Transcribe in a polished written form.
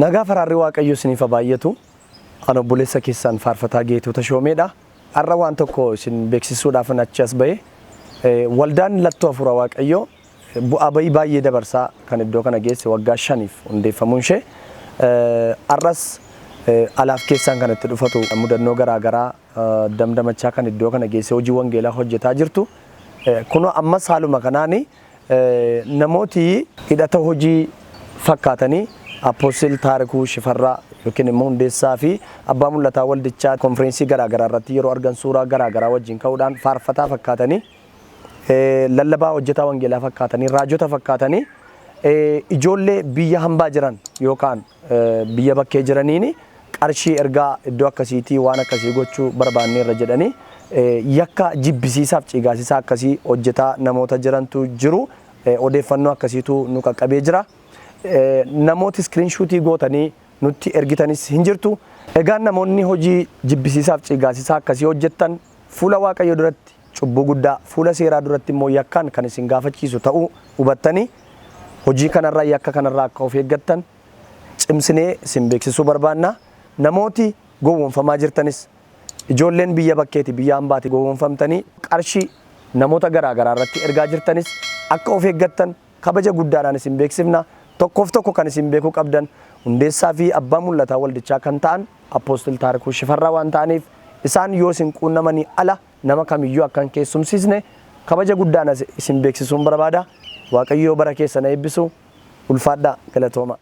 Nagaa faraarri waaqayyo isiniif baay'atu ana obboleessa keessan faarfataa Geetuu Tashoomeedha. Har'a waan tokko isin beeksisuudhaaf achi as ba'e waldaan lattuu hafuura waaqayyo bu'aa bayii baay'ee dabarsaa kan iddoo kana geesse waggaa 5f hundeeffamuun ishee har'as alaaf keessan kanatti dhufatu mudannoo garaa garaa damdamachaa kan iddoo kana geesse hojii wangeelaa hojjetaa jirtu. Kunoo ammas haaluma kanaani namooti hidhata hojii fakkaatanii Apostle Taarikuu Shifarraa yookiin immoo hundeessaa fi abbaa mul'ataa waldichaa konferensii garaa garaa irratti yeroo argan suuraa garaa garaa wajjin ka'uudhaan faarfataa fakkaatanii lallabaa hojjetaa wangeelaa fakkaatanii raajota fakkaatanii ijoollee biyya hambaa jiran yookaan biyya bakkee jiraniin qarshii ergaa iddoo akkasiitii waan akkasii gochuu barbaanneerra jedhanii yakka jibbisiisaaf cigaasisaa akkasii hojjetaa namoota jirantu jiru. Odeeffannoo akkasiitu nu qaqqabee jira. Namooti screenshootii gootanii nutti ergitanis hin jirtu. Egaan namoonni hojii jibbisiisaaf cigaasisaa akkasii hojjettan fuula waaqayyo duratti cubbuu guddaa fuula seeraa duratti immoo yakkaan kan isin gaafachiisu ta'uu hubattanii hojii kanarraa yakka kanarraa akka of eeggattan cimsinee isin beeksisuu barbaanna. Namooti gowwoomfamaa jirtanis ijoolleen biyya bakkeeti biyya hambaati gowwoomfamtanii qarshii namoota garaa garaa irratti ergaa jirtanis akka of eeggattan kabaja guddaadhaan isin beeksifna. Tokkoof tokko kan isin beekuu qabdan hundeessaa fi abbaa mul'ataa waldichaa kan ta'an Apostle Taarikuu Shifarraa waan ta'aniif isaan yoo isin quunnamanii ala nama kamiyyuu akka hin keessumsiisne kabaja guddaan isin beeksisuun barbaada. Waaqayyo bara keessan eebbisu. Ulfaadhaa galatooma.